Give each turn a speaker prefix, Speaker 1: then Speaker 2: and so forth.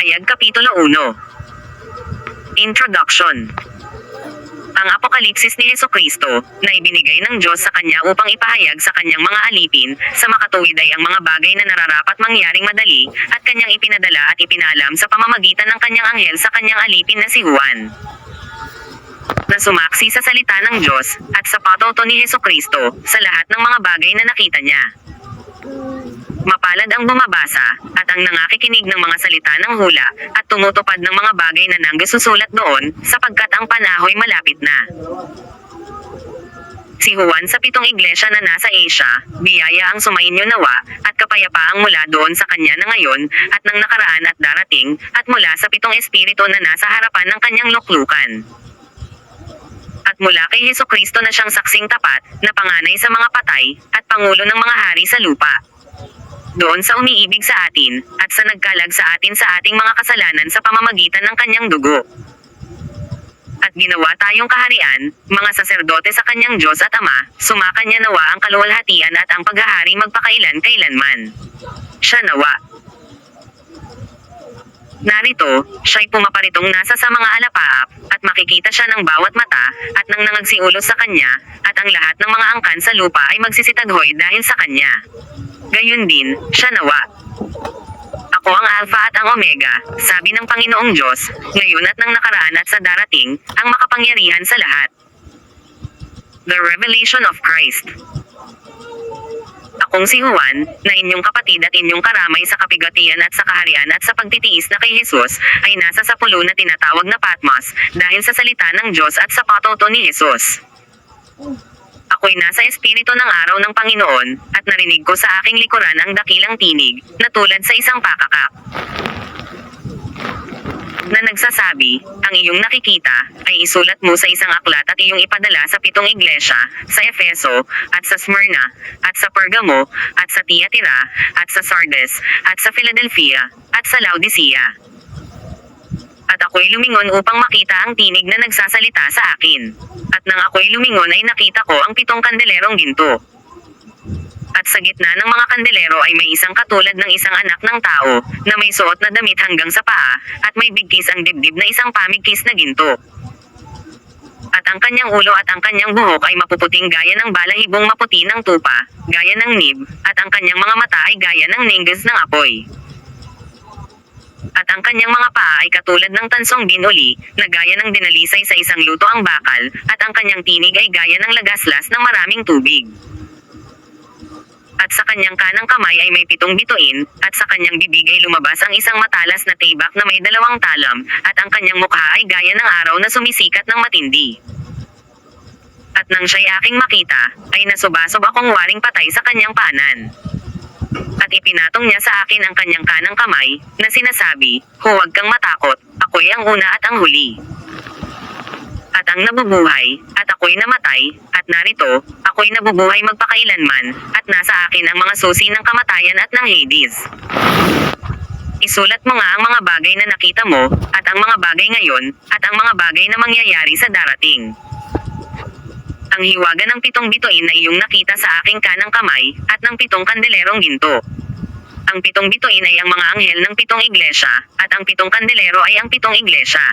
Speaker 1: Ayag Kapitulo 1. Introduction. Ang apokalipsis ni Hesukristo, na ibinigay ng Diyos sa Kanya upang ipahayag sa Kanyang mga alipin, sa makatuwid ay ang mga bagay na nararapat mangyaring madali, at Kanyang ipinadala at ipinalam sa pamamagitan ng Kanyang anghel sa Kanyang alipin na si Juan, na sumaksi sa salita ng Diyos, at sa patuto ni Hesukristo, sa lahat ng mga bagay na nakita niya. Mapalad ang bumabasa, at ang nangakikinig ng mga salita ng hula, at tumutupad ng mga bagay na nangsusulat doon, sapagkat ang panahoy malapit na. Si Juan sa 7 iglesia na nasa Asia, biyaya ang sumainyo nawa, at kapayapaang mula doon sa kanya na ngayon, at nang nakaraan at darating, at mula sa 7 espiritu na nasa harapan ng kanyang luklukan. At mula kay Hesukristo na siyang saksing tapat, na panganay sa mga patay, at pangulo ng mga hari sa lupa. Doon sa umiibig sa atin, at sa nagkalag sa atin sa ating mga kasalanan sa pamamagitan ng kanyang dugo. At ginawa tayong kaharian, mga saserdote sa kanyang Diyos at Ama, sumakan niya nawa ang kaluwalhatian at ang paghahari magpakailan-kailanman. Siya nawa. Narito, siya'y pumaparitong nasa sa mga alapaap, at makikita siya ng bawat mata, at nang nangagsiulos sa kanya, at ang lahat ng mga angkan sa lupa ay magsisitaghoy dahil sa kanya. Gayon din, siya nawa. Ako ang Alpha at ang Omega, sabi ng Panginoong Diyos, ngayon at nang nakaraan at sa darating, ang makapangyarihan sa lahat. The Revelation of Christ. Akong si Juan, na inyong kapatid at inyong karamay sa kapigatian at sa kaharian at sa pagtitiis na kay Jesus, ay nasa sa pulo na tinatawag na Patmos, dahil sa salita ng Diyos at sa patuto ni Jesus. Ako'y nasa espiritu ng araw ng Panginoon, at narinig ko sa aking likuran ang dakilang tinig, na tulad sa isang pakakak, na nagsasabi, ang iyong nakikita, ay isulat mo sa isang aklat at iyong ipadala sa 7 iglesia, sa Efeso, at sa Smyrna, at sa Pergamo, at sa Tiatira, at sa Sardes, at sa Philadelphia, at sa Laodicea. At ako'y lumingon upang makita ang tinig na nagsasalita sa akin. At nang ako'y lumingon ay nakita ko ang 7 kandelerong ginto. At sa gitna ng mga kandelero ay may isang katulad ng isang anak ng tao, na may suot na damit hanggang sa paa, at may bigkis ang dibdib na isang pamigkis na ginto. At ang kanyang ulo at ang kanyang buhok ay mapuputing gaya ng balahibong maputi ng tupa, gaya ng nib, at ang kanyang mga mata ay gaya ng ningges ng apoy. At ang kanyang mga paa ay katulad ng tansong binuli, na gaya ng dinalisay sa isang luto ang bakal, at ang kanyang tinig ay gaya ng lagaslas ng maraming tubig. At sa kanyang kanang kamay ay may 7 bituin, at sa kanyang bibig ay lumabas ang isang matalas na tibak na may 2 talam, at ang kanyang mukha ay gaya ng araw na sumisikat ng matindi. At nang siya'y aking makita, ay nasubasob akong waring patay sa kanyang paanan. At ipinatong niya sa akin ang kanyang kanang kamay, na sinasabi, huwag kang matakot, ako'y ang una at ang huli. At ang nabubuhay, at ako'y namatay, at narito, ako'y nabubuhay magpakailanman, at nasa akin ang mga susi ng kamatayan at ng Hades. Isulat mo nga ang mga bagay na nakita mo, at ang mga bagay ngayon, at ang mga bagay na mangyayari sa darating. Ang hiwaga ng 7 bituin na iyong nakita sa aking kanang kamay, at ng 7 kandelerong ginto. Ang 7 bituin ay ang mga anghel ng 7 iglesia, at ang 7 kandelero ay ang 7 iglesia.